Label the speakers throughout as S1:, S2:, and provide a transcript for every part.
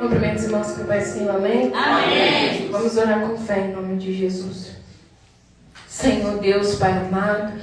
S1: Cumprimento os irmãos com o Pai do Senhor, amém?
S2: Amém.
S1: Vamos orar com fé em nome de Jesus. Senhor Deus, Pai amado,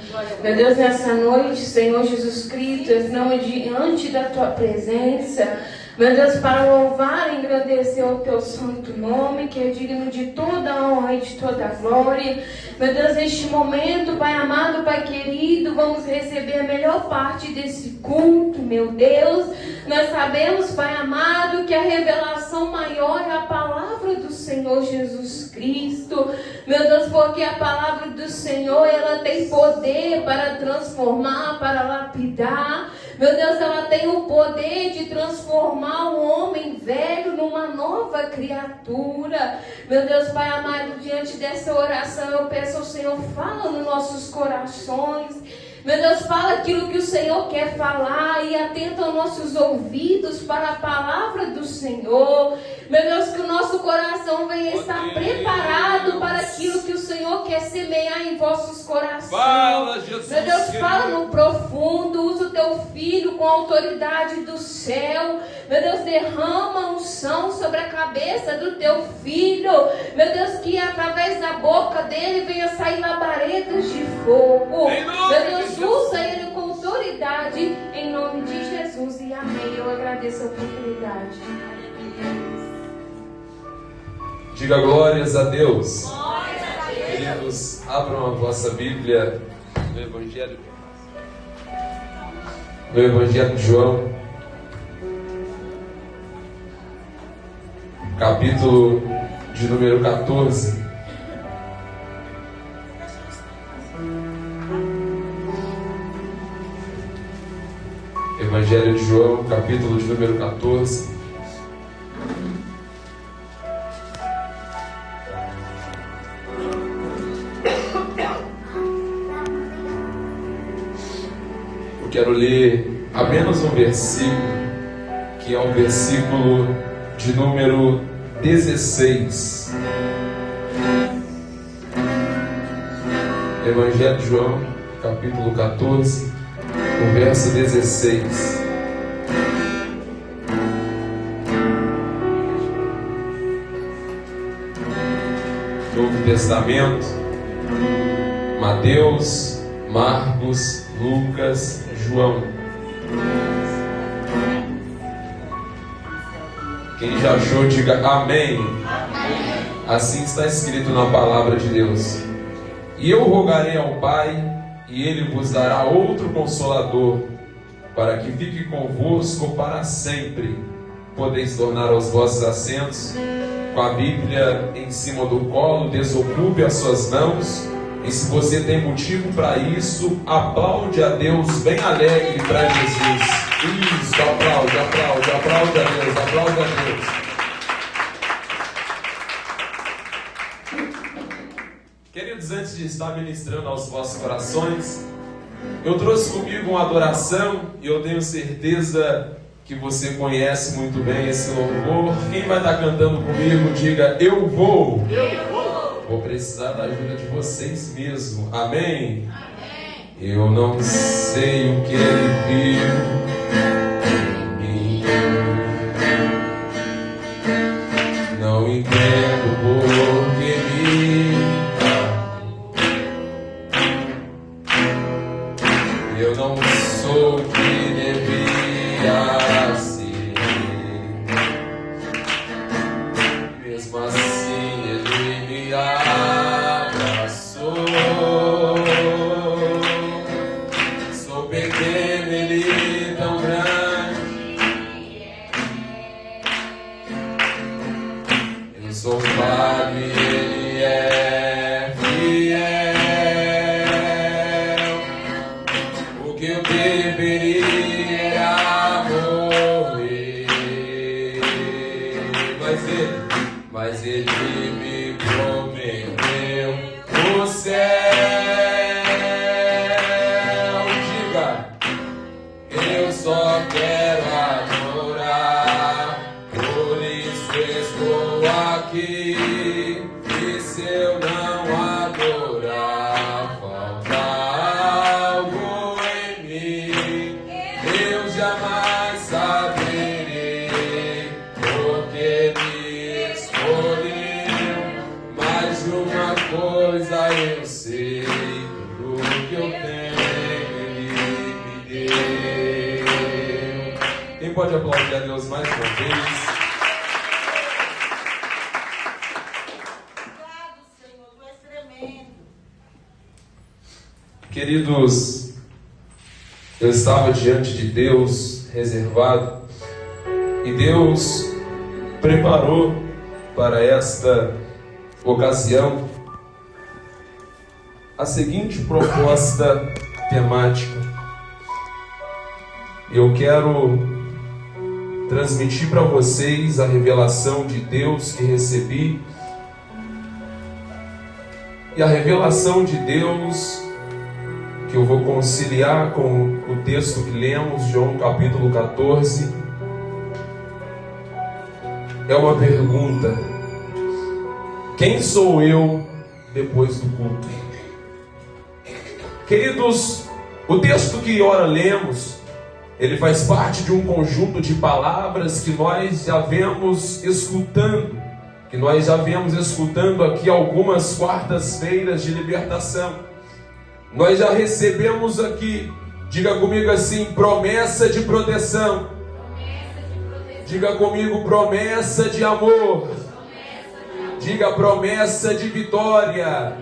S1: meu Deus, nessa noite, Senhor Jesus Cristo, estamos diante da Tua presença, meu Deus, para louvar e engrandecer o Teu santo nome, que é digno de toda a honra e de toda a glória. Meu Deus, neste momento, Pai amado, Pai querido, vamos receber a melhor parte desse culto, meu Deus. Nós sabemos, Pai amado, que a revelação maior é a palavra do Senhor Jesus Cristo. Meu Deus, porque a palavra do Senhor, ela tem poder para transformar, para lapidar. Meu Deus, ela tem o poder de transformar o homem velho numa nova criatura. Meu Deus, Pai amado, diante dessa oração, eu peço ao Senhor, fala nos nossos corações. Meu Deus, fala aquilo que o Senhor quer falar e atenta aos nossos ouvidos para a palavra do Senhor. Meu Deus, que o nosso coração venha estar preparado para aquilo que o Senhor quer semear em vossos corações.
S2: Fala, Jesus.
S1: Meu Deus, fala no profundo, usa o teu filho com a autoridade do céu. Meu Deus, derrama unção sobre a cabeça do teu filho. Meu Deus, que através da boca dele venha sair labaredas de fogo. Meu Deus, usa ele com autoridade em nome de Jesus e amém. Eu agradeço a oportunidade.
S2: Diga glórias a Deus.
S3: Glórias a Deus.
S2: Queridos, abram a vossa Bíblia no Evangelho de João, capítulo de número 14. Evangelho de João, capítulo de número 14. Eu quero ler apenas um versículo, que é o versículo de número 16. Evangelho de João, capítulo 14. O verso 16. Novo Testamento, Mateus, Marcos, Lucas, João. Quem já achou, diga amém. Assim está escrito na palavra de Deus. E eu rogarei ao Pai, e Ele vos dará outro Consolador, para que fique convosco para sempre. Podeis tornar aos vossos assentos, com a Bíblia em cima do colo, desocupe as suas mãos. E se você tem motivo para isso, aplaude a Deus bem alegre para Jesus. Isso, aplaude a Deus, aplaude a Deus. Queridos, antes de estar ministrando aos vossos corações, eu trouxe comigo uma adoração e eu tenho certeza que você conhece muito bem esse louvor. Quem vai estar cantando comigo, diga eu vou. Vou precisar da ajuda de vocês mesmo. Amém?
S3: Amém.
S2: Eu não sei o que ele viu em mim. Não entendo por que me amou. Eu não sou o que devia ser. Mesmo assim ele me abraçou. Sou pequeno, ele tão grande. Eu sou falho e ele é fiel. O que eu deveria era morrer, mas ele me prometeu o céu. Diga, eu só quero adorar, por isso estou aqui. E se eu não adorar, falta algo em mim. Eu jamais saberei, porque Quem pode aplaudir a Deus mais uma vez?
S3: Obrigado, Senhor, tu és tremendo.
S2: Queridos, eu estava diante de Deus, reservado, e Deus preparou para esta ocasião a seguinte proposta temática. Eu quero transmitir para vocês a revelação de Deus que recebi, e a revelação de Deus que eu vou conciliar com o texto que lemos, João capítulo 14, é uma pergunta: quem sou eu depois do culto? Queridos, o texto que ora lemos, ele faz parte de um conjunto de palavras que nós já vemos escutando, aqui algumas quartas-feiras de libertação. Nós já recebemos aqui, diga comigo assim, promessa de proteção. Diga comigo, promessa de amor. Diga promessa de vitória.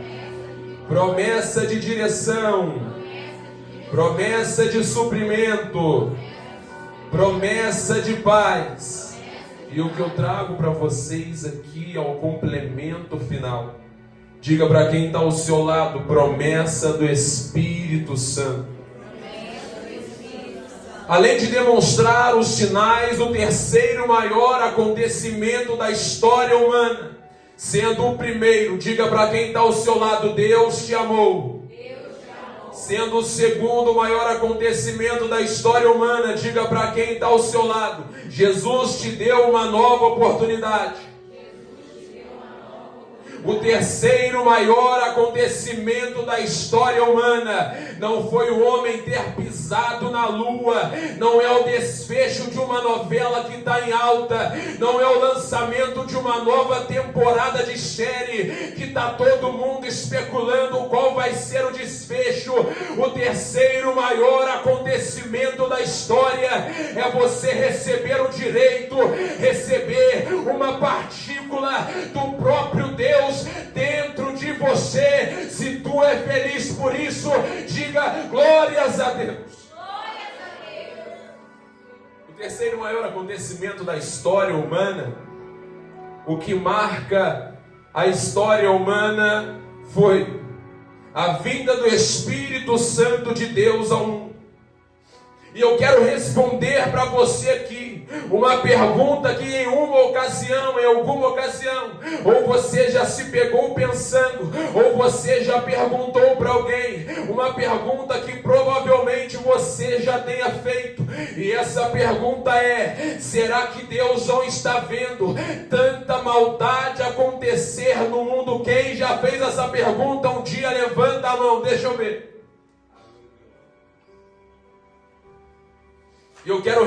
S2: Promessa de direção. Promessa de suprimento. Promessa de paz. E o que eu trago para vocês aqui é o complemento final. Diga para quem está ao seu lado, promessa do Espírito Santo. Além de demonstrar os sinais do terceiro maior acontecimento da história humana, sendo o primeiro, diga para quem está ao seu lado, Deus te amou. Sendo o segundo maior acontecimento da história humana, diga para quem está ao seu lado, Jesus te deu uma nova oportunidade. O terceiro maior acontecimento da história humana não foi o homem ter pisado na lua, não é o desfecho de uma novela que está em alta, não é o lançamento de uma nova temporada de série que está todo mundo especulando qual vai ser o desfecho. O terceiro maior acontecimento da história é você receber o direito, receber uma partícula do próprio Deus dentro de você. Se tu é feliz por isso, diga glórias a Deus. O terceiro maior acontecimento da história humana, o que marca a história humana, foi a vinda do Espírito Santo de Deus ao mundo. E eu quero responder para você aqui uma pergunta que em alguma ocasião, ou você já se pegou pensando, ou você já perguntou para alguém, uma pergunta que provavelmente você já tenha feito. E essa pergunta é: será que Deus não está vendo tanta maldade acontecer no mundo? Quem já fez essa pergunta um dia, levanta a mão, deixa eu ver. E eu quero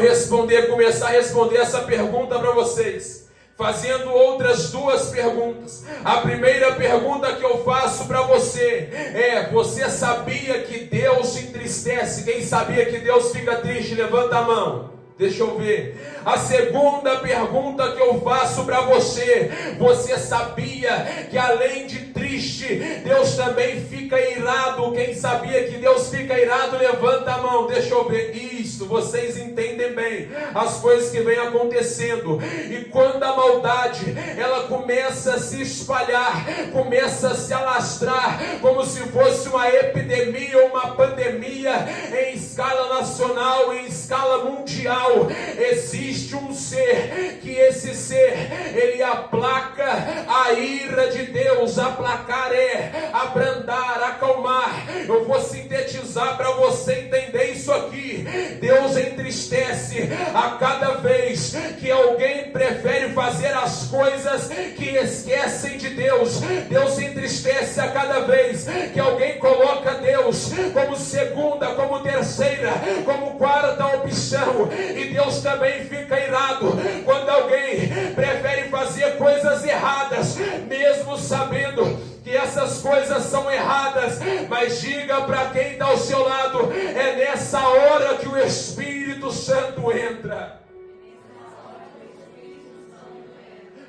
S2: começar a responder essa pergunta para vocês, fazendo outras duas perguntas. A primeira pergunta que eu faço para você é: você sabia que Deus se entristece? Quem sabia que Deus fica triste? Levanta a mão. Deixa eu ver. A segunda pergunta que eu faço para você: você sabia que além de triste, Deus também fica irado? Quem sabia que Deus fica irado? Levanta a mão, deixa eu ver. Isso, vocês entendem bem as coisas que vem acontecendo. E quando a maldade, ela começa a se espalhar, começa a se alastrar, como se fosse uma epidemia ou uma pandemia em escala nacional, em escala mundial, existe um ser, que esse ser, ele aplaca a ira de Deus. Aplacar é abrandar, acalmar. Eu vou sintetizar para você entender isso aqui. Deus entristece a cada vez que alguém prefere fazer as coisas que esquecem de Deus. Deus entristece a cada vez que alguém coloca Deus como segunda, como terceira, como quarta opção. E Deus também fica irado quando alguém prefere fazer coisas erradas, mesmo sabendo que essas coisas são erradas. Mas diga para quem está ao seu lado: é nessa hora que o Espírito Santo entra. entra.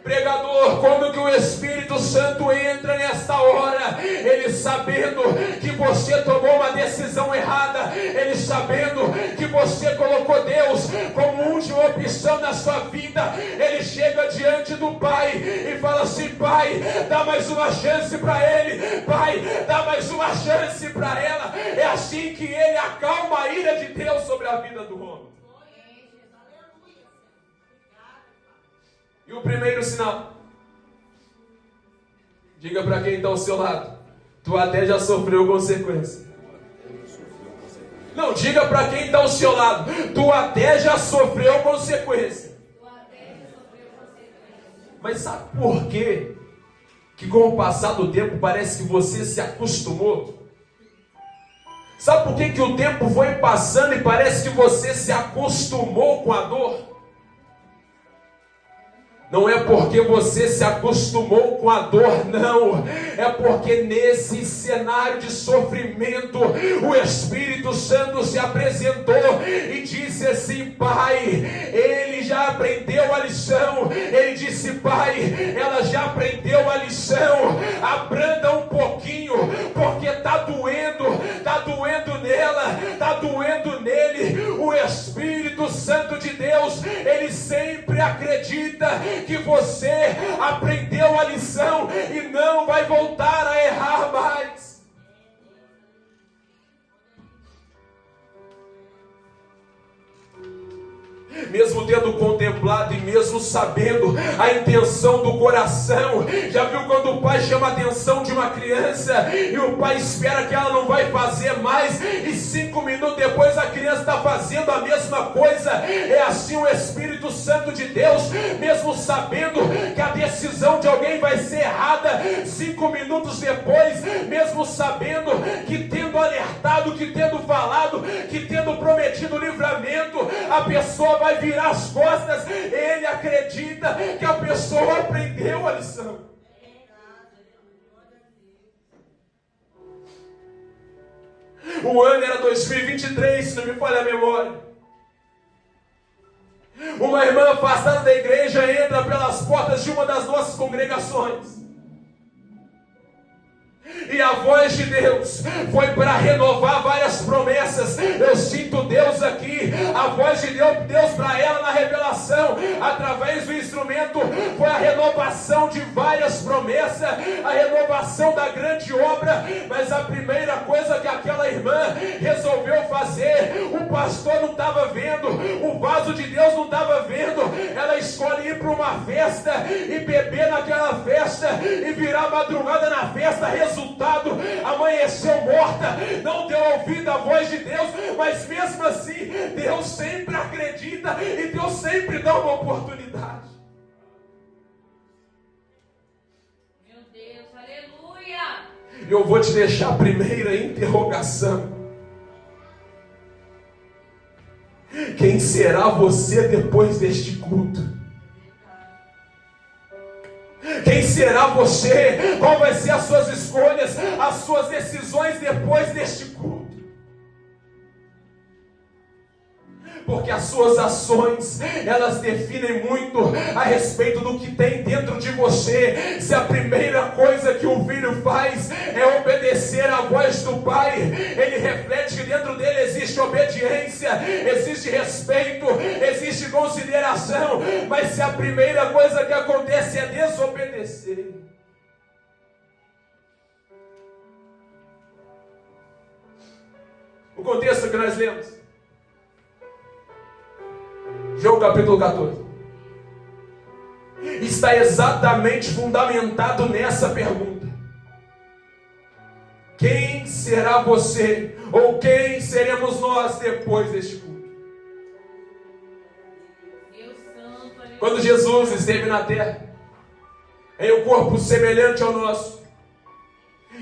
S2: Pregador, como que o Espírito Santo entra nesta hora? Ele sabendo que você tomou uma decisão errada, ele sabendo que você colocou Deus como última opção na sua vida, ele chega diante do Pai e fala assim: Pai, dá mais uma chance para ele, Pai, dá mais uma chance para ela. É assim que ele acalma a ira de Deus sobre a vida do homem. E o primeiro sinal, diga para quem está ao seu lado: tu até já sofreu consequência. Não, diga para quem está ao seu lado: tu até já sofreu consequência. Mas sabe por quê? Que com o passar do tempo parece que você se acostumou? Sabe por que o tempo foi passando e parece que você se acostumou com a dor? Não é porque você se acostumou com a dor, não. É porque nesse cenário de sofrimento, o Espírito Santo se apresentou e disse assim: Pai, ele já aprendeu a lição. Ele disse: Pai, ela já aprendeu a lição. Abranda um pouquinho, porque está doendo nela, está doendo nele. O Espírito Santo de Deus, ele sempre acredita que você aprendeu a lição e não vai voltar a errar mais. Mesmo tendo contemplado e mesmo sabendo a intenção do coração, já viu quando o pai chama a atenção de uma criança e o pai espera que ela não vai fazer mais e 5 minutos depois a criança está fazendo a mesma coisa? É assim o Espírito Santo de Deus, mesmo sabendo que a decisão de alguém vai ser errada, 5 minutos depois, mesmo sabendo que tendo alertado, que tendo falado, que tendo prometido livramento, a pessoa vai virar as costas, ele acredita que a pessoa aprendeu a lição. O ano era 2023, se não me falha a memória. Uma irmã afastada da igreja entra pelas portas de uma das nossas congregações. E a voz de Deus foi para renovar várias promessas. Eu sinto Deus aqui. A voz de Deus para ela na revelação, através do instrumento, foi a renovação de várias promessas, a renovação da grande obra. Mas a primeira coisa que aquela irmã resolveu fazer, o pastor não estava vendo, o vaso de Deus não estava vendo. Ela escolhe ir para uma festa e beber naquela festa e virar madrugada na festa. Resultado, amanheceu morta, não deu ouvido à voz de Deus. Mas mesmo assim, Deus sempre acredita e Deus sempre dá uma oportunidade.
S3: Meu Deus, aleluia!
S2: Eu vou te deixar a primeira interrogação: quem será você depois deste culto? Quem será você? Qual vai ser as suas escolhas, as suas decisões depois deste culto? Porque as suas ações, elas definem muito a respeito do que tem dentro de você. Se a primeira coisa que o filho faz é obedecer à voz do pai, ele reflete que dentro dele existe obediência, existe respeito, existe consideração. Mas se a primeira coisa que acontece é desobedecer, o contexto que nós lemos, João capítulo 14, está exatamente fundamentado nessa pergunta: quem será você? Ou quem seremos nós depois deste culto?
S3: Deus Santo, aleluia.
S2: Quando Jesus esteve na terra, em um corpo semelhante ao nosso,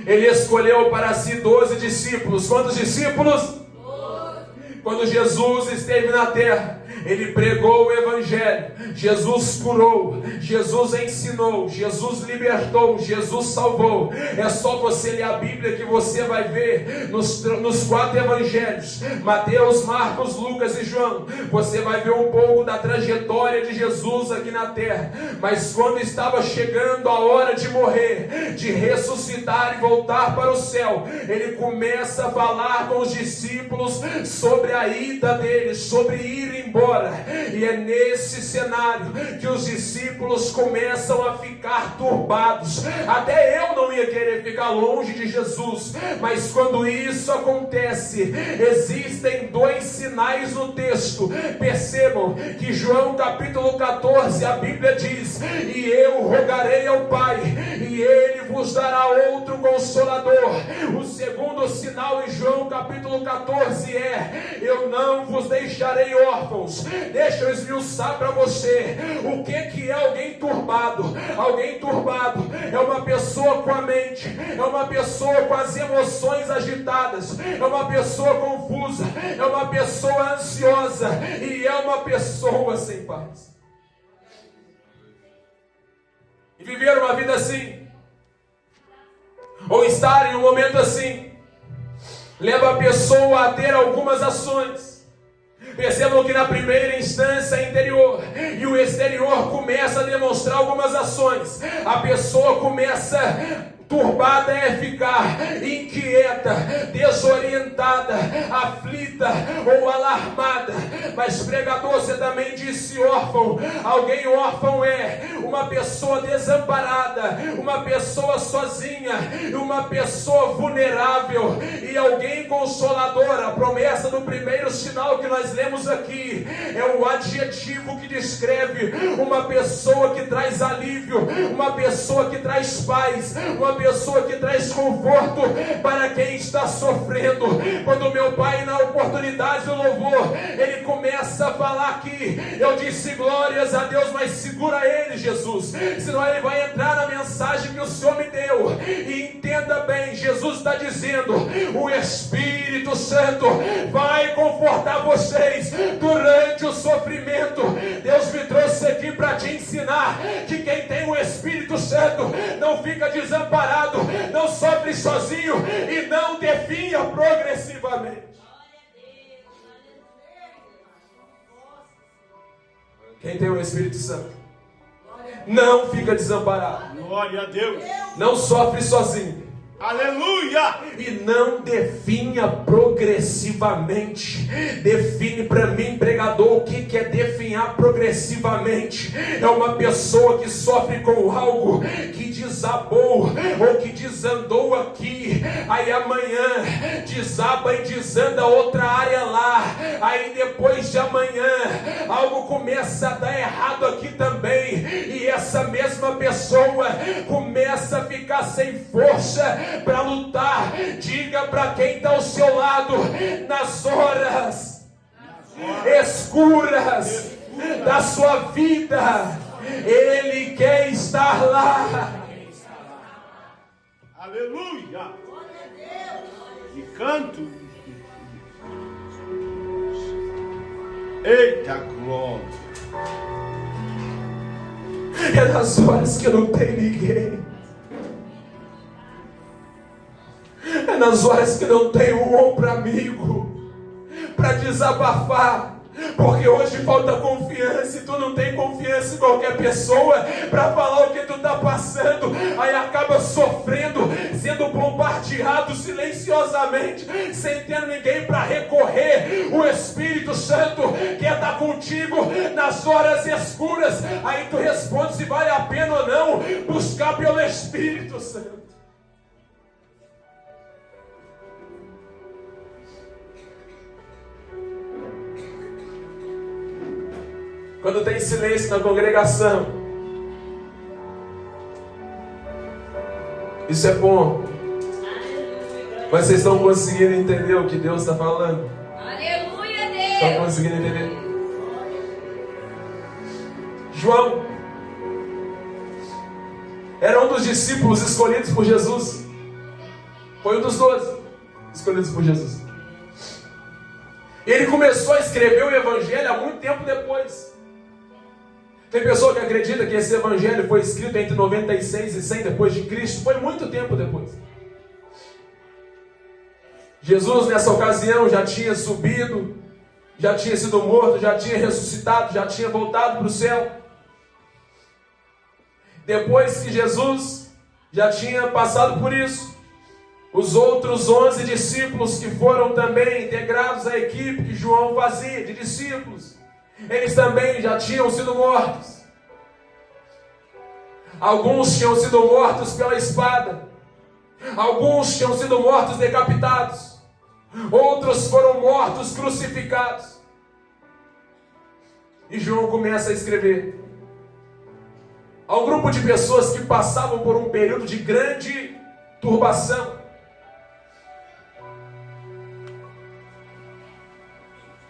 S2: ele escolheu para si 12 discípulos. Quantos discípulos? 12. Quando Jesus esteve na terra, Ele pregou o Evangelho, Jesus curou, Jesus ensinou, Jesus libertou, Jesus salvou. É só você ler a Bíblia que você vai ver nos 4 Evangelhos, Mateus, Marcos, Lucas e João, você vai ver um pouco da trajetória de Jesus aqui na terra. Mas quando estava chegando a hora de morrer, de ressuscitar e voltar para o céu, ele começa a falar com os discípulos sobre a ida deles, sobre ir embora. E é nesse cenário que os discípulos começam a ficar turbados. Até eu não ia querer ficar longe de Jesus, mas quando isso acontece, existem 2 sinais no texto. Percebam que João capítulo 14, a Bíblia diz: e eu rogarei ao Pai, e Ele vos dará outro Consolador. O segundo sinal em João capítulo 14 é: eu não vos deixarei órfãos. Deixa eu esmiuçar para você o que é alguém turbado. Alguém turbado é uma pessoa com a mente, é uma pessoa com as emoções agitadas, é uma pessoa confusa, é uma pessoa ansiosa e é uma pessoa sem paz. E viver uma vida assim, ou estar em um momento assim, leva a pessoa a ter algumas ações. Percebam que na primeira instância é interior, e o exterior começa a demonstrar algumas ações. A pessoa começa turbada é ficar inquieta, desorientada, aflita ou alarmada. Mas pregador, você também disse órfão. Alguém órfão é uma pessoa desamparada, uma pessoa sozinha, uma pessoa vulnerável. E alguém consolador, a promessa do primeiro sinal que nós lemos aqui, é o adjetivo que descreve uma pessoa que traz alívio, uma pessoa que traz paz, uma pessoa que traz conforto para quem está sofrendo. Quando meu pai, na oportunidade do louvor, ele começa a falar aqui, eu disse glórias a Deus, mas segura ele, Jesus, senão ele vai entrar na mensagem que o Senhor me deu. E entenda bem, Jesus está dizendo: o Espírito Santo vai confortar vocês durante o sofrimento. Deus me trouxe aqui para te ensinar que quem tem o Espírito Santo não fica desamparado, não sofre sozinho e não definha progressivamente. Quem tem o Espírito Santo não fica desamparado.
S4: Glória a Deus.
S2: Não sofre sozinho.
S4: Aleluia!
S2: E não definha progressivamente. Define para mim, pregador, o que é definhar progressivamente. É uma pessoa que sofre com algo que desabou ou que desandou aqui, aí amanhã desaba e desanda outra área lá, aí depois de amanhã algo começa a dar errado aqui também, e essa mesma pessoa começa a ficar sem força para lutar. Diga para quem está ao seu lado: nas horas escuras da sua vida, Ele quer estar lá.
S4: Aleluia! E canto. Eita glória!
S2: É nas horas que não tem ninguém, é nas horas que não tem um ombro amigo para desabafar. Porque hoje falta confiança, e tu não tem confiança em qualquer pessoa para falar o que tu está passando. Aí acaba sofrendo, sendo bombardeado silenciosamente, sem ter ninguém para recorrer. O Espírito Santo quer estar contigo nas horas escuras. Aí tu responde se vale a pena ou não buscar pelo Espírito Santo. Quando tem silêncio na congregação, isso é bom. Mas vocês estão conseguindo entender o que Deus está falando?
S3: Aleluia, Deus!
S2: Estão conseguindo entender? João era um dos discípulos escolhidos por Jesus. Foi um dos 12 escolhidos por Jesus. Ele começou a escrever o Evangelho há muito tempo depois. Tem pessoa que acredita que esse Evangelho foi escrito entre 96 e 100 depois de Cristo. Foi muito tempo depois. Jesus, nessa ocasião, já tinha subido, já tinha sido morto, já tinha ressuscitado, já tinha voltado para o céu. Depois que Jesus já tinha passado por isso, os outros 11 discípulos que foram também integrados à equipe que João fazia de discípulos, eles também já tinham sido mortos. Alguns tinham sido mortos pela espada, alguns tinham sido mortos decapitados, outros foram mortos crucificados. E João começa a escrever a um grupo de pessoas que passavam por um período de grande turbação.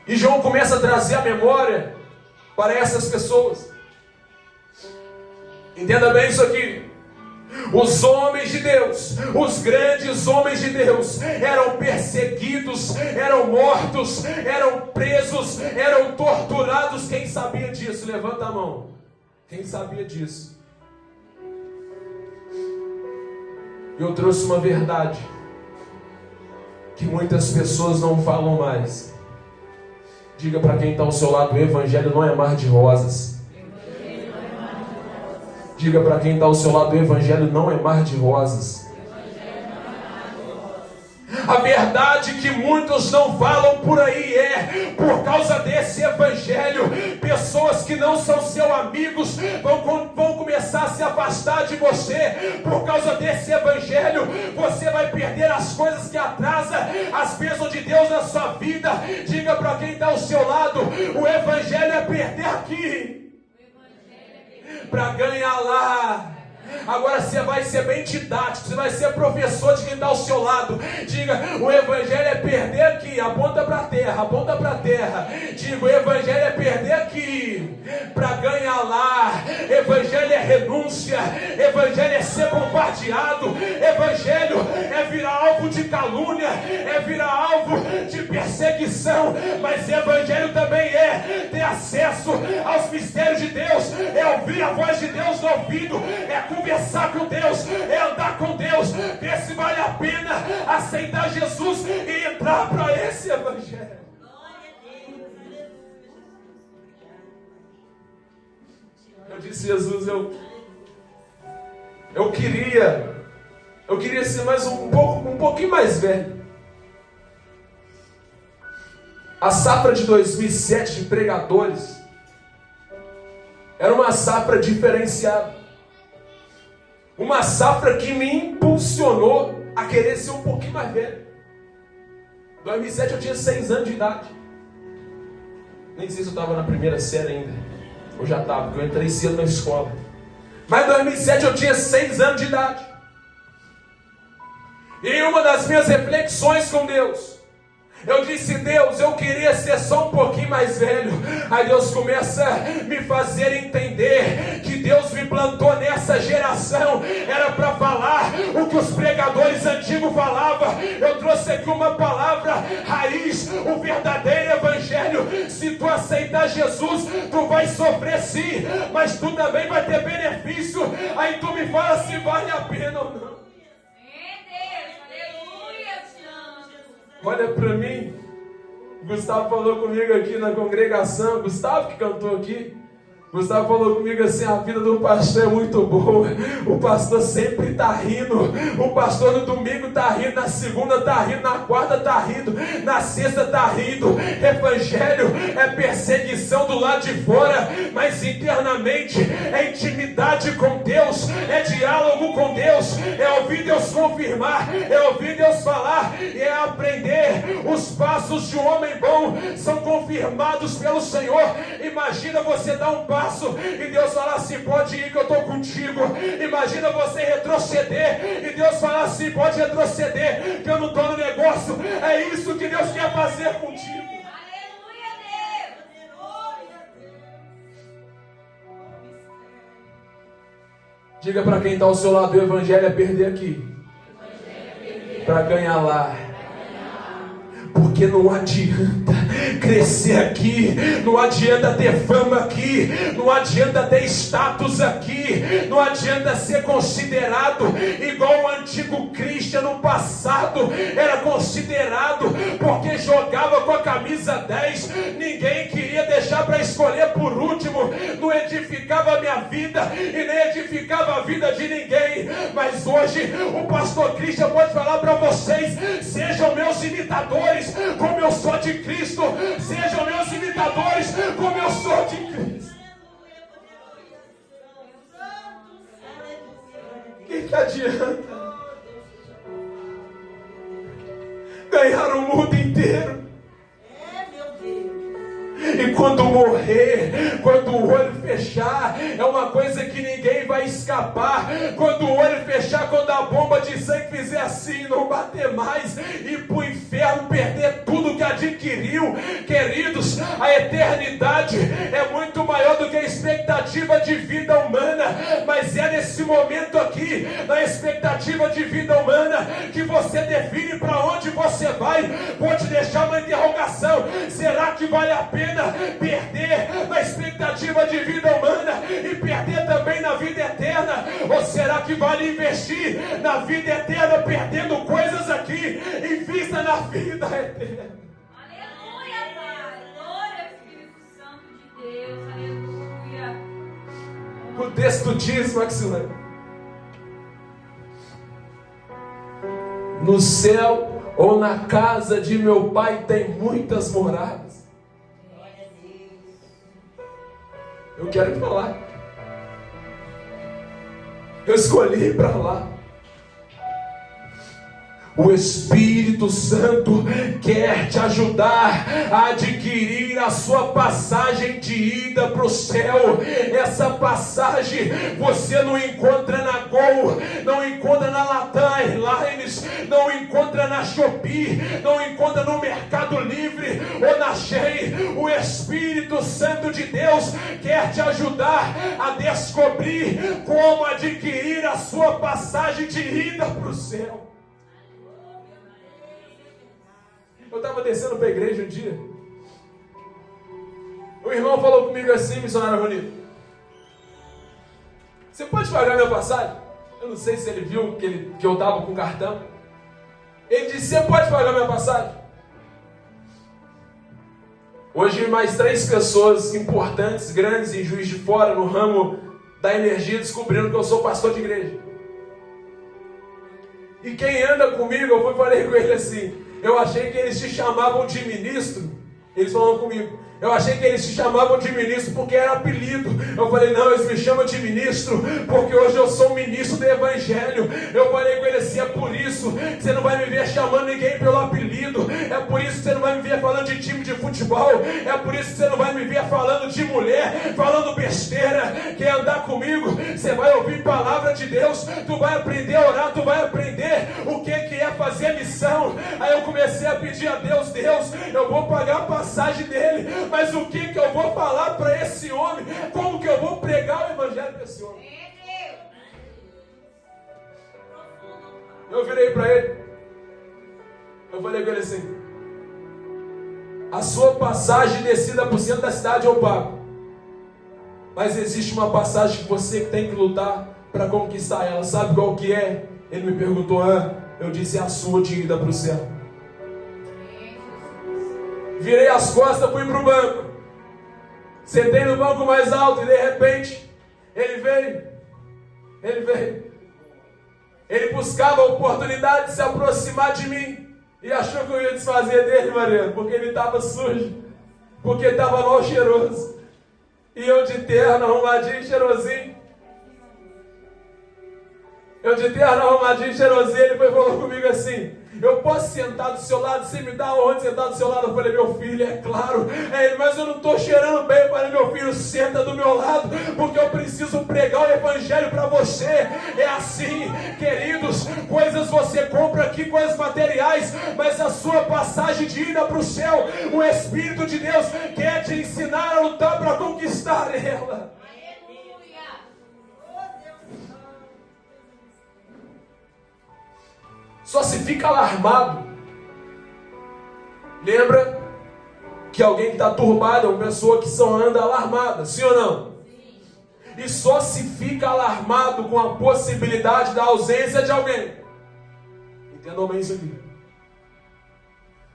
S2: E João começa a trazer a memória para essas pessoas. Entenda bem isso aqui. Os homens de Deus, os grandes homens de Deus, eram perseguidos, eram mortos, eram presos, eram torturados. Quem sabia disso? Levanta a mão. Quem sabia disso? Eu trouxe uma verdade que muitas pessoas não falam mais. Diga para quem está ao seu lado: o Evangelho não é mar de rosas. Diga para quem está ao seu lado: o Evangelho não é mar de rosas. A verdade que muitos não falam por aí é: por causa desse Evangelho, pessoas que não são seus amigos vão começar a se afastar de você. Por causa desse Evangelho, você vai perder as coisas que atrasam as bênçãos de Deus na sua vida. Diga para quem está ao seu lado: o Evangelho é perder aqui para ganhar lá. Agora você vai ser bem didático, você vai ser professor de quem está ao seu lado. Diga: o Evangelho é perder aqui. Aponta para a terra, aponta para a terra. Diga: o Evangelho é perder aqui para ganhar lá. Evangelho é renúncia, Evangelho é ser bombardeado, Evangelho é virar alvo de calúnia, é virar alvo de perseguição. Mas Evangelho também é ter acesso aos mistérios de Deus, é ouvir a voz de Deus no ouvido, é conversar com Deus, é andar com Deus, ver se vale a pena aceitar Jesus e entrar para esse Evangelho. Eu disse: Jesus, eu queria ser mais um pouquinho mais velho. A safra de 2007 de pregadores era uma safra diferenciada. Uma safra que me impulsionou a querer ser um pouquinho mais velho. Em 2007 eu tinha 6 anos de idade. Nem sei se eu estava na primeira série ainda. Eu já estava, porque eu entrei cedo na escola. Mas em 2007 eu tinha 6 anos de idade. E em uma das minhas reflexões com Deus, eu disse: Deus, eu queria ser só um pouquinho mais velho. Aí Deus começa a me fazer entender que Deus me plantou nessa geração era para falar o que os pregadores antigos falavam. Eu trouxe aqui uma palavra raiz, o verdadeiro Evangelho. Se tu aceitar Jesus, tu vai sofrer sim, mas tu também vai ter benefício. Aí tu me fala se vale a pena ou não. Olha para mim. Gustavo falou comigo aqui na congregação. Gustavo que cantou aqui. Gustavo falou comigo assim: a vida do pastor é muito boa. O pastor sempre está rindo. O pastor no domingo está rindo, na segunda está rindo, na quarta está rindo, na sexta está rindo. Evangelho é perseguição do lado de fora, mas internamente é intimidade com Deus, é diálogo com Deus, é ouvir Deus confirmar, é ouvir Deus falar, e é aprender. Os passos de um homem bom são confirmados pelo Senhor. Imagina você dar um passo e Deus falar assim: pode ir que eu estou contigo. Imagina você retroceder e Deus falar assim: pode retroceder que eu não estou no negócio. É isso que Deus quer fazer contigo.
S3: Aleluia, Deus.
S2: Diga para quem está ao seu lado: o Evangelho é perder aqui para ganhar lá. Porque não adianta crescer aqui, não adianta ter fama aqui, não adianta ter status aqui, não adianta ser considerado igual o antigo Christian no passado era considerado, porque jogava com a camisa 10, ninguém queria deixar para escolher por último, não edificava a minha vida e nem edificava a vida de ninguém. Mas hoje o pastor Christian pode falar para vocês: sejam meus imitadores como eu sou de Cristo, sejam meus imitadores como eu sou de Cristo. Que adianta ganhar o mundo inteiro e quando morrer, quando o olho fechar, é uma coisa que ninguém vai escapar. Quando o olho fechar, quando a bomba de sangue fizer assim, não bater mais, ir para o inferno, perder tudo que adquiriu. Queridos, a eternidade é muito maior do que a expectativa de vida humana, mas é nesse momento aqui, na expectativa de vida humana, que você define para onde você vai. Vou te deixar uma interrogação: será que vale a pena perder na expectativa de vida humana e perder também na vida eterna? Ou será que vale investir na vida eterna perdendo coisas aqui? Invista na vida eterna.
S3: Aleluia, Pai. Glória ao Espírito Santo de Deus. Aleluia.
S2: O texto diz, Maxilane: no céu ou na casa de meu pai tem muitas moradas. Eu quero ir para lá. Eu escolhi ir para lá. O Espírito Santo quer te ajudar a adquirir a sua passagem de ida para o céu. Essa passagem você não encontra na Gol, não encontra na Latam Airlines, não encontra na Shopee, não encontra no Mercado Livre ou na Shein. O Espírito Santo de Deus quer te ajudar a descobrir como adquirir a sua passagem de ida para o céu. Eu estava descendo para a igreja um dia. O irmão falou comigo assim, missionário Ronito: você pode pagar minha passagem? Eu não sei se ele viu que eu estava com cartão. Ele disse: você pode pagar minha passagem? Hoje mais 3 pessoas importantes, grandes em Juiz de Fora, no ramo da energia, descobriram que eu sou pastor de igreja. E quem anda comigo, eu falei com ele assim: eu achei que eles te chamavam de ministro. Eles falaram comigo: eu achei que eles te chamavam de ministro porque era apelido. Eu falei: não, eles me chamam de ministro porque hoje eu sou ministro do Evangelho. Eu falei com ele assim: é por isso que você não vai me ver chamando ninguém pelo apelido. É por isso que você não vai me ver falando de time de futebol. É por isso que você não vai me ver falando de mulher, falando besteira. Quer andar comigo? Você vai ouvir palavra de Deus. Tu vai aprender a orar, tu vai aprender o que é fazer missão. Aí eu comecei a pedir a Deus: Deus, eu vou pagar a passagem dele, mas o que eu vou falar para esse homem? Como que eu vou pregar o evangelho para esse homem? Eu virei para ele, eu falei com ele assim: a sua passagem descida por cento da cidade eu pago, mas existe uma passagem que você tem que lutar para conquistar ela. Sabe qual que é? Ele me perguntou: eu disse: é a sua de ida para o céu. Virei as costas, fui para o banco. Sentei no banco mais alto e de repente ele veio. Ele buscava a oportunidade de se aproximar de mim e achou que eu ia desfazer dele, Mariano, porque ele estava sujo, porque estava mal cheiroso. E eu de terno, arrumadinho, cheirosinho. Ele falou comigo assim: eu posso sentar do seu lado? Você me dá onde sentar do seu lado? Eu falei: meu filho, é claro. Ele: mas eu não estou cheirando bem. Eu falei: meu filho, senta do meu lado, porque eu preciso pregar o evangelho para você. É assim, queridos, coisas você compra aqui, coisas materiais, mas a sua passagem de ida para o céu, o Espírito de Deus quer te ensinar a lutar para conquistar ela. Só se fica alarmado. Lembra que alguém que está turbado é uma pessoa que só anda alarmada, sim ou não? E só se fica alarmado com a possibilidade da ausência de alguém. Entendam bem isso aqui.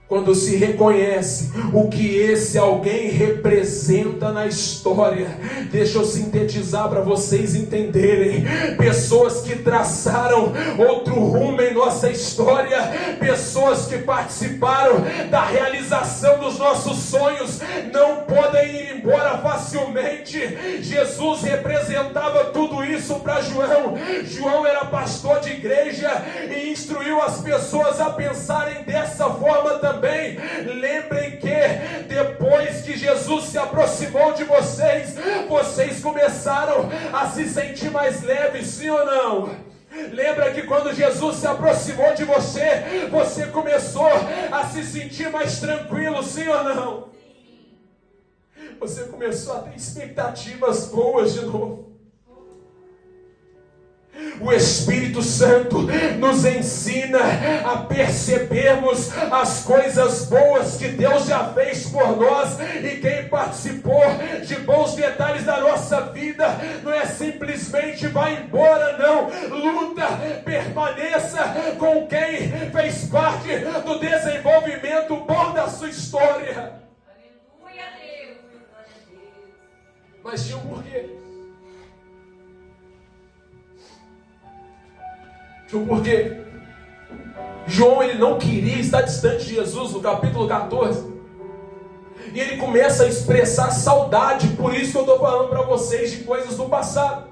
S2: Quando se reconhece o que esse alguém representa na história. Deixa eu sintetizar para vocês entenderem. Pessoas que traçaram outro rumo em nossa história. Pessoas que participaram da realização dos nossos sonhos. Não podem ir embora facilmente. Jesus representava tudo isso para João. João era pastor de igreja e instruiu as pessoas a pensarem dessa forma também. Lembrem que depois que Jesus se aproximou de vocês, vocês começaram a se sentir mais leves, sim ou não? Lembra que quando Jesus se aproximou de você, você começou a se sentir mais tranquilo, sim ou não? Você começou a ter expectativas boas de novo. O Espírito Santo nos ensina a percebermos as coisas boas que Deus já fez por nós. E quem participou de bons detalhes da nossa vida não é simplesmente vai embora, não. Luta, permaneça com quem fez parte do desenvolvimento bom da sua história.
S3: Aleluia, Deus.
S2: Mas tinha um porquê. Porque João ele não queria estar distante de Jesus no capítulo 14. E ele começa a expressar saudade. Por isso que eu estou falando para vocês de coisas do passado.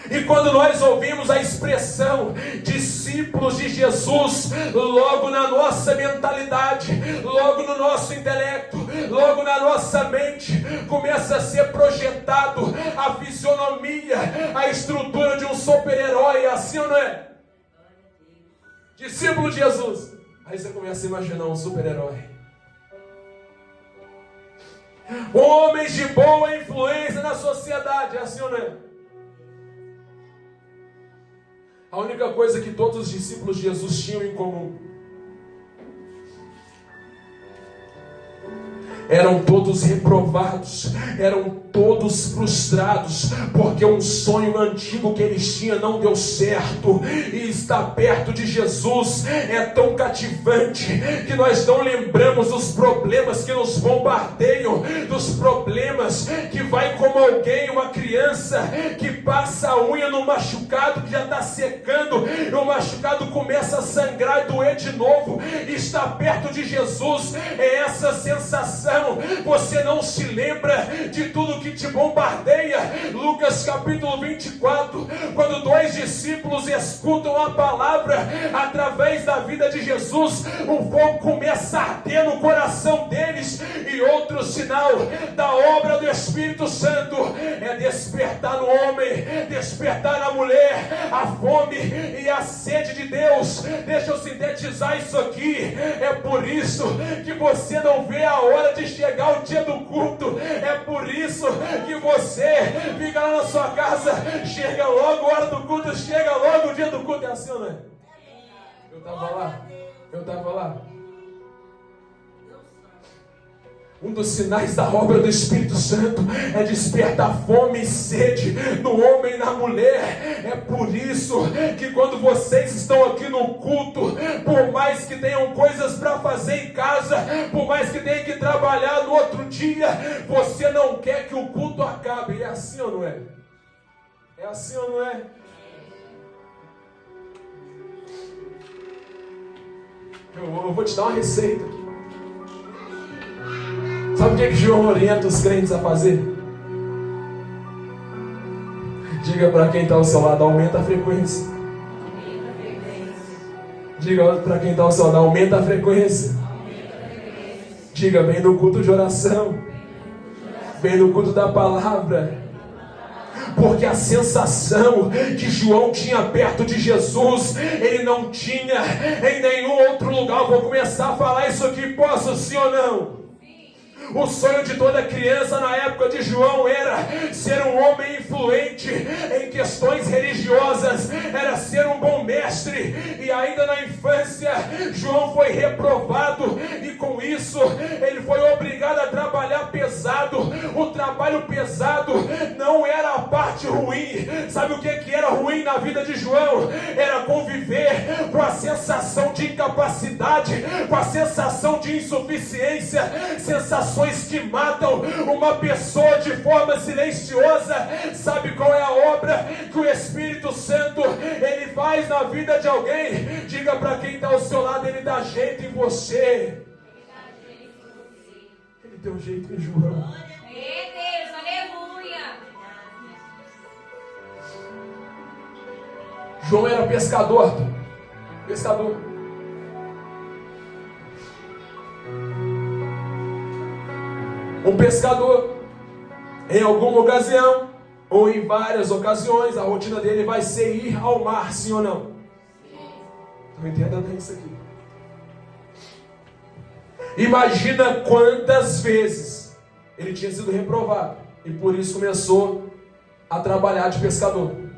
S2: E quando nós ouvimos a expressão discípulos de Jesus, logo na nossa mentalidade, logo no nosso intelecto, logo na nossa mente, começa a ser projetado a fisionomia, a estrutura de um super-herói, assim ou não é? Discípulo de Jesus. Aí você começa a imaginar um super-herói. Homens de boa influência na sociedade, assim ou não é? A única coisa que todos os discípulos de Jesus tinham em comum eram todos reprovados, eram todos frustrados, porque um sonho antigo que eles tinham não deu certo. E estar perto de Jesus é tão cativante que nós não lembramos dos problemas que nos bombardeiam, dos problemas que vai como alguém, uma criança que passa a unha no machucado que já está secando, e o machucado começa a sangrar e doer de novo. E estar perto de Jesus é essa sensação. Você não se lembra de tudo que te bombardeia. Lucas capítulo 24, quando dois discípulos escutam a palavra através da vida de Jesus, o fogo começa a arder no coração deles. E outro sinal da obra do Espírito Santo é despertar no homem, despertar na mulher a fome e a sede de Deus. Deixa eu sintetizar isso aqui. É por isso que você não vê a hora de chegar o dia do culto. É por isso que você fica lá na sua casa, chega logo a hora do culto, chega logo o dia do culto. É assim, não é? Eu estava lá. Um dos sinais da obra do Espírito Santo é despertar fome e sede no homem e na mulher. É por isso que quando vocês estão aqui no culto, por mais que tenham coisas para fazer em casa, por mais que tenham que trabalhar no outro dia, você não quer que o culto acabe. É assim ou não é? É assim ou não é? Eu vou te dar uma receita aqui. Sabe o que João orienta os crentes a fazer? Diga para quem está ao seu lado, aumenta a frequência. Diga para quem está ao seu lado, aumenta a frequência. Diga, vem no culto de oração. Vem no culto da palavra. Porque a sensação que João tinha perto de Jesus, ele não tinha em nenhum outro lugar. Vou começar a falar isso aqui, posso sim ou não? O sonho de toda criança na época de João era ser um homem influente em questões religiosas, era ser um bom mestre. E ainda na infância, João foi reprovado, e com isso isso, ele foi obrigado a trabalhar pesado. O trabalho pesado não era a parte ruim. Sabe o que era ruim na vida de João? Era conviver com a sensação de incapacidade, com a sensação de insuficiência, sensações que matam uma pessoa de forma silenciosa. Sabe qual é a obra que o Espírito Santo ele faz na vida de alguém? Diga para quem está ao seu lado, ele dá jeito em você. Ele deu jeito em João.
S3: Meu Deus, aleluia.
S2: João era pescador. Pescador. Um pescador, em alguma ocasião, ou em várias ocasiões, a rotina dele vai ser ir ao mar, sim ou não? Não entenda bem isso aqui. Imagina quantas vezes ele tinha sido reprovado e por isso começou a trabalhar de pescador.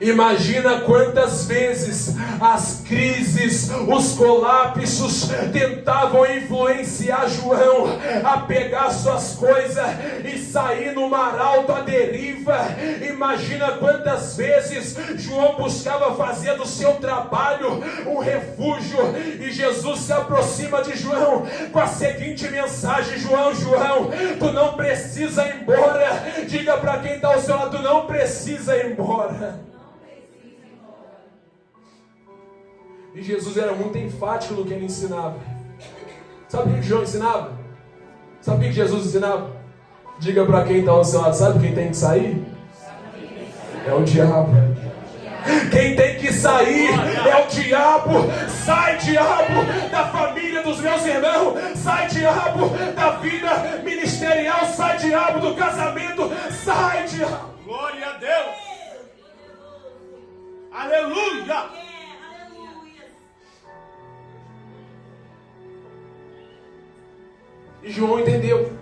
S2: Imagina quantas vezes as crises, os colapsos tentavam influenciar João a pegar suas coisas e sair no mar alto à deriva. Imagina quantas vezes João buscava fazer do seu trabalho um refúgio, e Jesus se aproxima de João com a seguinte mensagem: João, tu não precisa ir embora. Diga para quem está ao seu lado: tu não precisa ir embora. E Jesus era muito enfático no que ele ensinava. Sabe o que João ensinava? Sabe o que Jesus ensinava? Diga para quem está ao seu lado: sabe quem tem que sair? É o diabo. Quem tem que sair é o diabo. Sai, diabo, da família dos meus irmãos. Sai, diabo, da vida ministerial. Sai, diabo, do casamento. Sai, diabo.
S4: Glória a Deus. Aleluia.
S2: E João entendeu.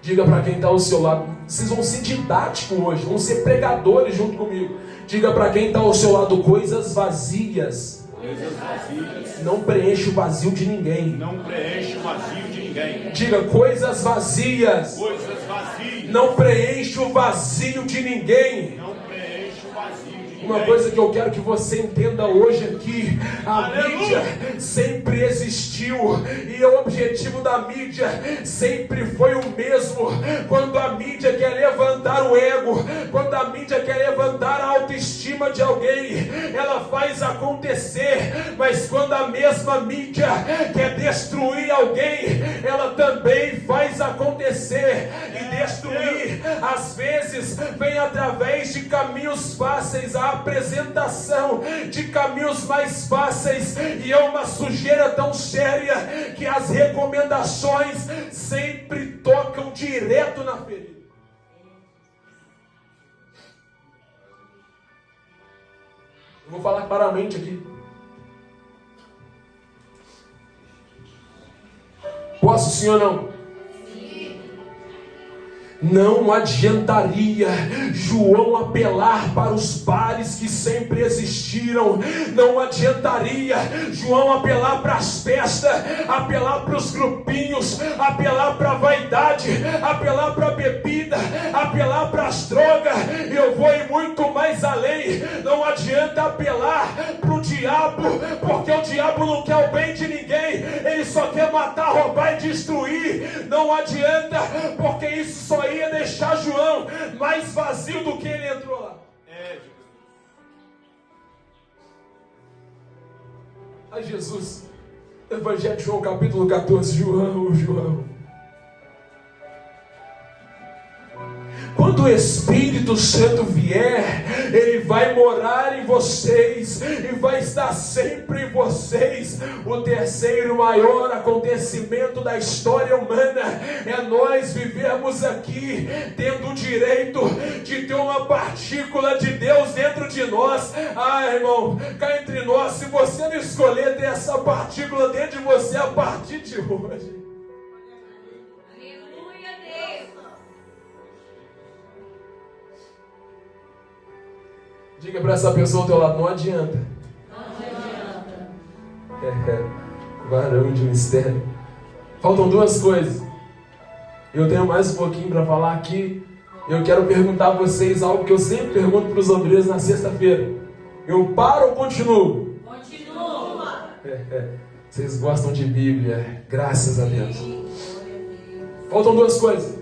S2: Diga para quem está ao seu lado: vocês vão ser didáticos hoje, vão ser pregadores junto comigo. Diga para quem está ao seu lado: coisas vazias.
S4: Coisas vazias.
S2: Não preenche o vazio de ninguém.
S4: Não preenche o vazio de ninguém.
S2: Diga: coisas vazias.
S4: Coisas vazias.
S2: Não preenche o vazio de ninguém.
S4: Não preenche o vazio de ninguém.
S2: Uma coisa que eu quero que você entenda hoje aqui: a
S4: Aleluia.
S2: mídia sempre existiu, e o objetivo da mídia sempre foi o mesmo. Quando a mídia quer levantar o ego, quando a mídia quer levantar a autoestima de alguém, ela faz acontecer. Mas quando a mesma mídia quer destruir alguém, ela também faz acontecer. E destruir, às vezes, vem através de caminhos fáceis. A apresentação de caminhos mais fáceis, e é uma sujeira tão séria que as recomendações sempre tocam direto na ferida. Eu vou falar claramente aqui. Posso sim ou não? Não adiantaria João apelar para os bares que sempre existiram. Não adiantaria João apelar para as festas, apelar para os grupinhos, apelar para a vaidade, apelar para a bebida, apelar para as drogas. Eu vou ir muito mais além. Não adianta apelar para o diabo, porque o diabo não quer o bem de ninguém. Ele só quer matar, roubar e destruir. Não adianta, porque isso só ia deixar João mais vazio do que ele entrou lá. Aí Jesus, Evangelho de João, capítulo 14, João. Quando o Espírito Santo vier, ele vai morar em vocês e vai estar sempre em vocês. O terceiro maior acontecimento da história humana é nós vivermos aqui tendo o direito de ter uma partícula de Deus dentro de nós. Irmão, cá entre nós, se você não escolher ter essa partícula dentro de você a partir de hoje, diga para essa pessoa ao teu lado: não adianta. Varão de mistério. Faltam duas coisas. Eu tenho mais um pouquinho para falar aqui. Eu quero perguntar a vocês algo que eu sempre pergunto para os obreiros na sexta-feira. Eu paro ou continuo?
S3: Continua.
S2: Vocês gostam de Bíblia, graças a Deus. Faltam duas coisas.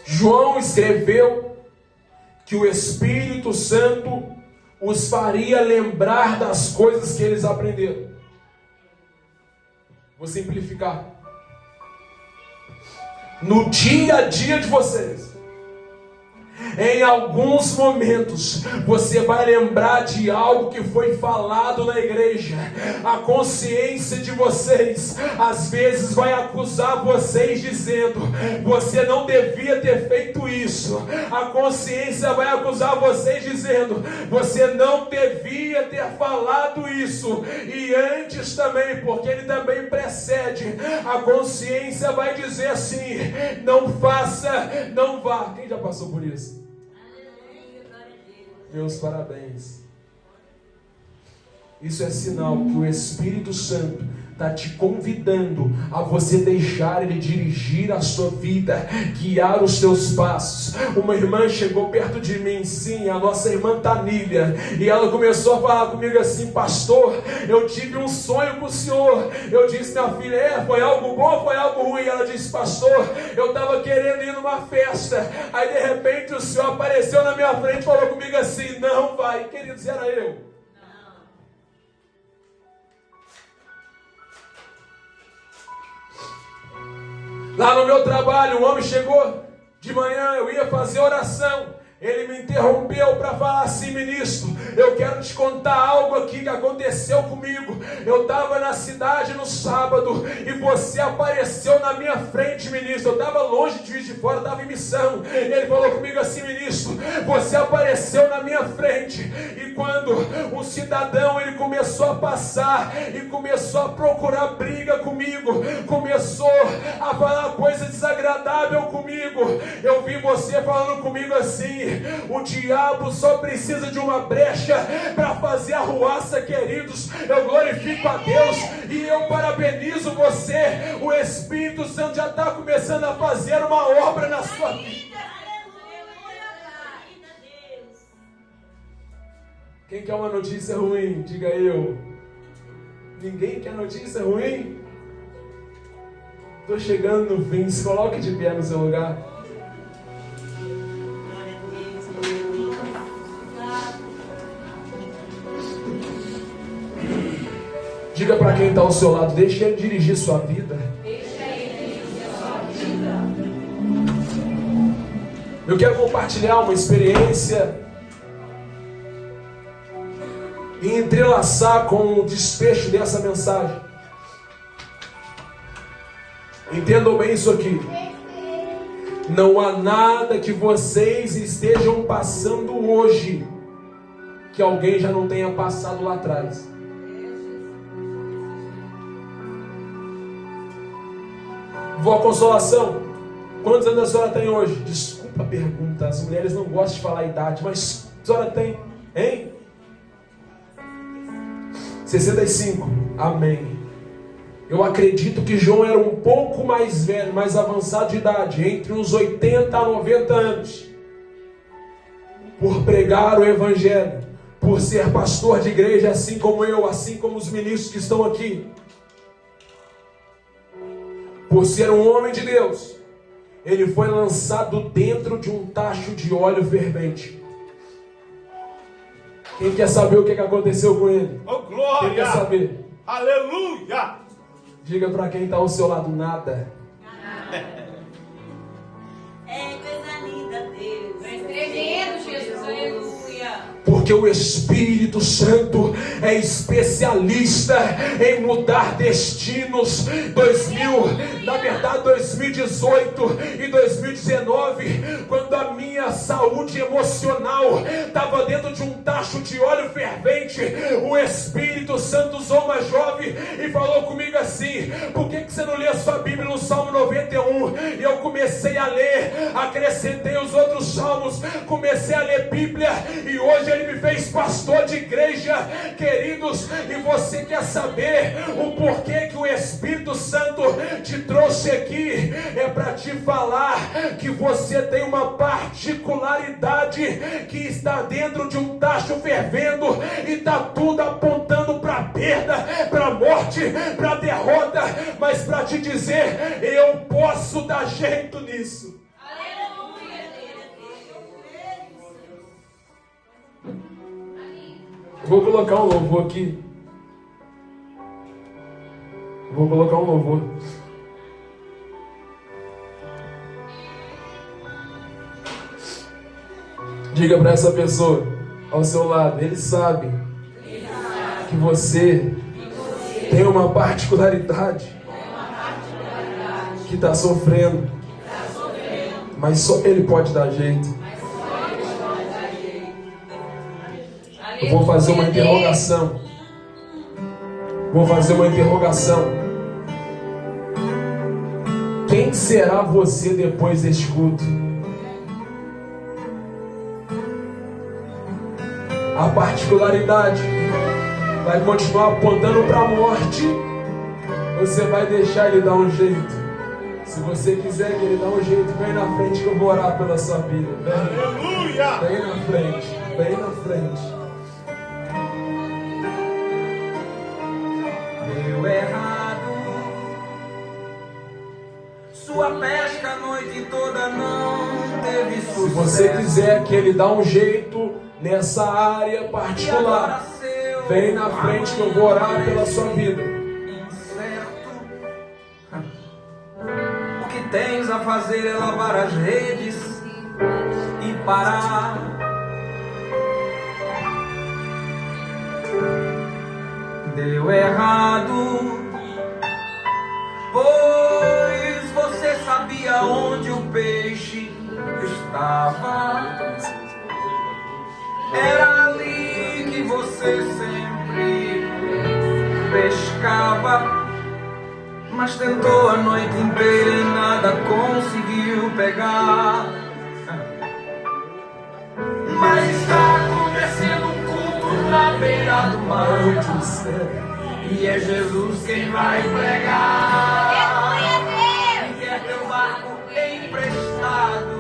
S2: João escreveu que o Espírito Santo os faria lembrar das coisas que eles aprenderam. Vou simplificar. No dia a dia de vocês, em alguns momentos, você vai lembrar de algo que foi falado na igreja. A consciência de vocês, às vezes, vai acusar vocês dizendo: você não devia ter feito isso. A consciência vai acusar vocês dizendo: você não devia ter falado isso. E antes também, porque ele também precede, a consciência vai dizer assim: não faça, não vá. Quem já passou por isso? Meus parabéns. Isso é sinal que o Espírito Santo está te convidando a você deixar Ele dirigir a sua vida, guiar os seus passos. Uma irmã chegou perto de mim, sim, a nossa irmã Tanília, e ela começou a falar comigo assim: pastor, eu tive um sonho com o senhor. Eu disse: minha filha, foi algo bom ou foi algo ruim? Ela disse: pastor, eu estava querendo ir numa festa, aí de repente o senhor apareceu na minha frente e falou comigo assim: não vai. Queridos, era eu. Lá no meu trabalho, um homem chegou de manhã, eu ia fazer oração. Ele me interrompeu para falar assim: ministro, eu quero te contar algo aqui que aconteceu comigo. Eu estava na cidade no sábado e você apareceu na minha frente, ministro. Eu estava longe de Juiz de Fora, estava em missão. Ele falou comigo assim: ministro, você apareceu na minha frente. E quando um cidadão, ele começou a passar e começou a procurar briga comigo, começou a falar coisa desagradável comigo, eu vi você falando comigo assim: o diabo só precisa de uma brecha para fazer arruaça, queridos. Eu glorifico a Deus e eu parabenizo você. O Espírito Santo já está começando a fazer uma obra na sua vida. Quem quer uma notícia ruim? Diga eu. Ninguém quer notícia ruim? Estou chegando no fim. Se coloque de pé no seu lugar. Diga para quem está ao seu lado: deixe Ele dirigir sua vida.
S3: Deixa Ele dirigir sua vida.
S2: Eu quero compartilhar uma experiência e entrelaçar com o desfecho dessa mensagem. Entendam bem isso aqui. Não há nada que vocês estejam passando hoje que alguém já não tenha passado lá atrás. Vó Consolação, quantos anos a senhora tem hoje? Desculpa a pergunta, as mulheres não gostam de falar a idade, mas a senhora tem, hein? 65, amém. Eu acredito que João era um pouco mais velho, mais avançado de idade, entre uns 80 a 90 anos, por pregar o Evangelho, por ser pastor de igreja, assim como eu, assim como os ministros que estão aqui. Por ser um homem de Deus, ele foi lançado dentro de um tacho de óleo fervente. Quem quer saber o que aconteceu com ele?
S4: Oh, glória!
S2: Quem quer saber?
S4: Aleluia!
S2: Diga para quem está ao seu lado: nada.
S3: É coisa linda, Deus.
S1: Vai escrevendo, Jesus, aleluia.
S2: Porque o Espírito Santo é especialista em mudar destinos. 2018 e 2019, quando a minha saúde emocional estava dentro de um tacho de óleo fervente, o Espírito Santo usou uma jovem e falou comigo assim: por que você não lê a sua Bíblia no Salmo 91 e eu comecei a ler, acrescentei os outros salmos, comecei a ler Bíblia e hoje ele me fez pastor de igreja, queridos. E você quer saber o porquê que o Espírito Santo te trouxe aqui? É para te falar que você tem uma particularidade, que está dentro de um tacho fervendo e está tudo apontando para a perda, para a morte, para a derrota, mas para te dizer, eu posso dar jeito nisso. Vou colocar um louvor aqui. Vou colocar um louvor. Diga para essa pessoa ao seu lado, ele sabe que você tem uma particularidade que está sofrendo, mas só ele pode dar jeito. Eu vou fazer uma interrogação. Quem será você depois deste culto? A particularidade vai continuar apontando para a morte. Você vai deixar ele dar um jeito. Se você quiser que ele dê um jeito, vem na frente que eu vou orar pela sua vida.
S4: Aleluia!
S2: Vem na frente. Vem na frente.
S5: Deu errado. Sua pesca a noite toda não teve sucesso.
S2: Se você quiser que ele dê um jeito nessa área particular, vem na frente que eu vou orar pela sua vida.
S5: Incerto. O que tens a fazer é lavar as redes e parar. Deu errado, pois você sabia onde o peixe estava. Era ali que você sempre pescava, mas tentou a noite inteira e nada conseguiu pegar. Mas está acontecendo um culto na beira do mar, e é Jesus quem vai pregar. E quer teu barco emprestado,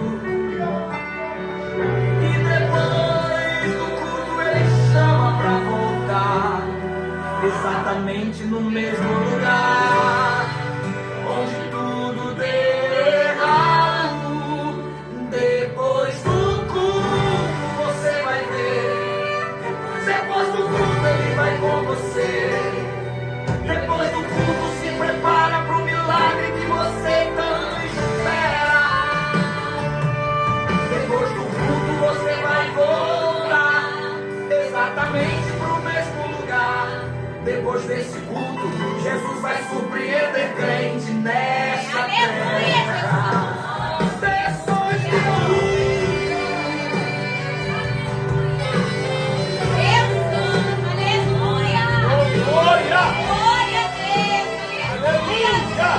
S5: e depois do culto ele chama pra voltar, exatamente no mesmo lugar onde tudo deu errado. Depois do culto você vai ver, depois do culto ele vai com você. Depois do culto se prepara pro milagre que você tanto espera. Depois do culto você vai voltar exatamente pro mesmo lugar. Depois desse culto, Jesus vai surpreender crente nesta terra. Depois do culto.
S4: Glória!
S3: Glória a Deus!
S4: Aleluia!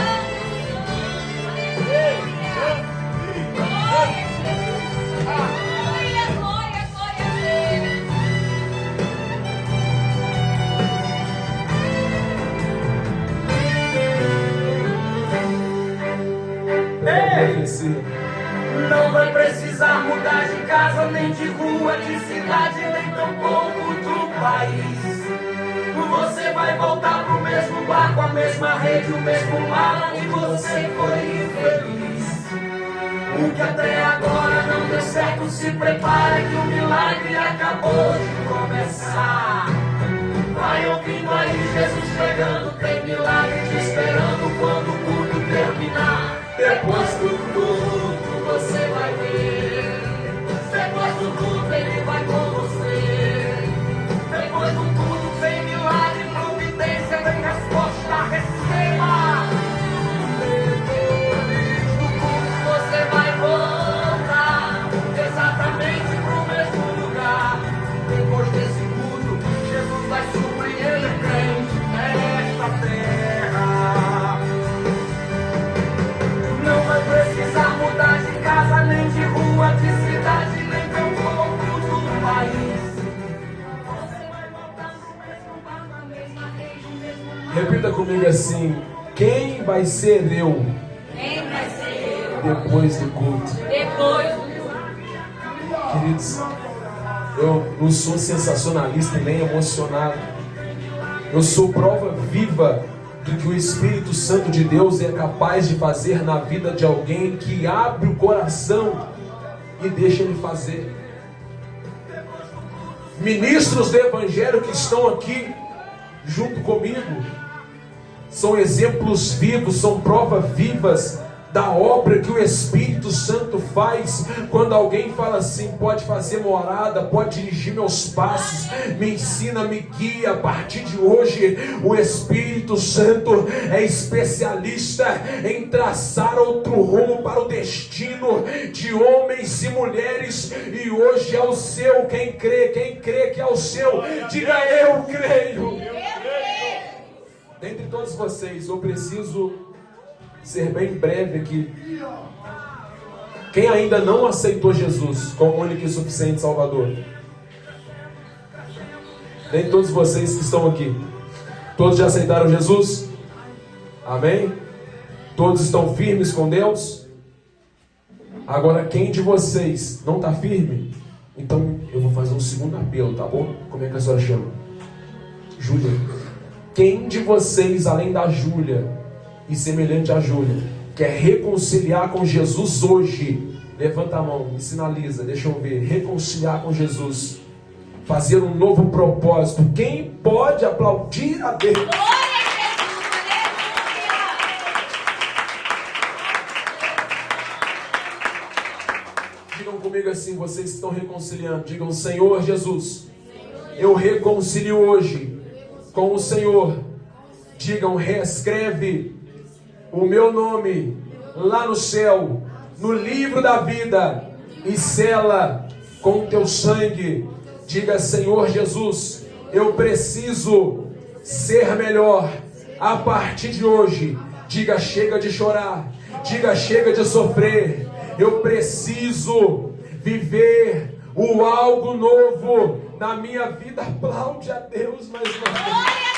S3: Glória, glória, glória a
S5: Não vai precisar mudar de casa, nem de rua, de cidade, nem tampouco do país. Você vai voltar pro mesmo barco, a mesma rede, o mesmo mar onde você foi infeliz. O que até agora não deu certo, se prepara que o milagre acabou de começar. Vai ouvindo aí Jesus chegando, tem milagre te esperando quando o culto terminar. Depois do culto você vai ver, depois do culto ele vai com você. Depois do culto vem milagre, providência, vem resposta, receba. Depois do culto você vai voltar exatamente pro mesmo lugar. Depois desse culto, Jesus vai surpreender crente nesta terra.
S2: Repita comigo assim: quem vai ser eu
S3: Quem vai ser eu?
S2: depois do culto?
S3: Depois do
S2: Queridos, eu não sou sensacionalista e nem emocionado. Eu sou prova viva do que o Espírito Santo de Deus é capaz de fazer na vida de alguém que abre o coração e deixa ele fazer. Ministros do Evangelho que estão aqui junto comigo são exemplos vivos, são provas vivas da obra que o Espírito Santo faz quando alguém fala assim: pode fazer morada, pode dirigir meus passos, me ensina, me guia. A partir de hoje o Espírito Santo é especialista em traçar outro rumo para o destino de homens e mulheres, e hoje é o seu. Quem crê que é o seu, diga: eu creio. Dentre todos vocês, eu preciso ser bem breve aqui. Quem ainda não aceitou Jesus como único e suficiente Salvador? Nem todos vocês que estão aqui. Todos já aceitaram Jesus? Amém? Todos estão firmes com Deus? Agora, quem de vocês não está firme? Então eu vou fazer um segundo apelo, tá bom? Como é que a senhora chama? Júlia. Quem de vocês, além da Júlia e semelhante a Júlia, quer reconciliar com Jesus hoje? Levanta a mão, me sinaliza, deixa eu ver. Reconciliar com Jesus, fazer um novo propósito. Quem pode aplaudir a Deus? Digam comigo assim, vocês que estão reconciliando, digam: Senhor Jesus, eu reconcilio hoje com o Senhor. Digam: reescreve o meu nome lá no céu, no livro da vida, e sela com teu sangue. Diga: Senhor Jesus, eu preciso ser melhor a partir de hoje. Diga: chega de chorar. Diga: chega de sofrer. Eu preciso viver o algo novo na minha vida. Aplaude a Deus mais uma vez.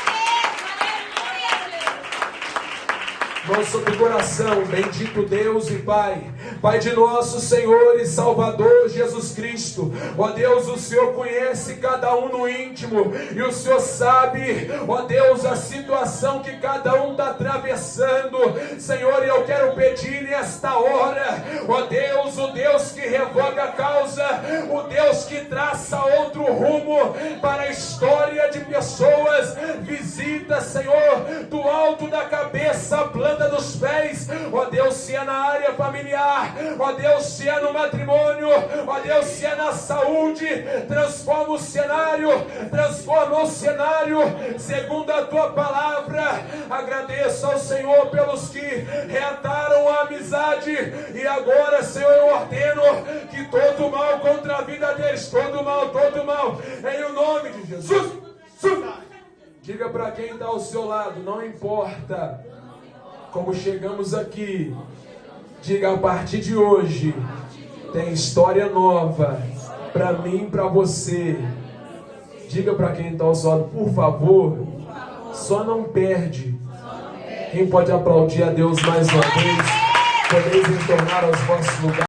S2: Mão sobre o coração. Bendito Deus e Pai, Pai de nosso Senhor e Salvador Jesus Cristo. Ó Deus, o Senhor conhece cada um no íntimo, e o Senhor sabe, ó Deus, a situação que cada um está atravessando. Senhor, eu quero pedir nesta hora, ó Deus, o Deus que revoga a causa, o Deus que traça outro rumo para a história de pessoas. Visita, Senhor, do alto da cabeça a planta dos pés. Ó Deus, se é na área familiar, ó Deus, se é no matrimônio, ó Deus, se é na saúde, transforma o cenário segundo a tua palavra. Agradeço ao Senhor pelos que reataram a amizade, e agora, Senhor, eu ordeno que todo mal contra a vida deles, todo mal, em o nome de Jesus. Diga para quem está ao seu lado: não importa como chegamos aqui, diga: a partir de hoje tem história nova para mim e para você. Diga para quem está ao seu lado: por favor, só não perde. Quem pode aplaudir a Deus mais uma vez? Podeis retornar aos vossos lugares.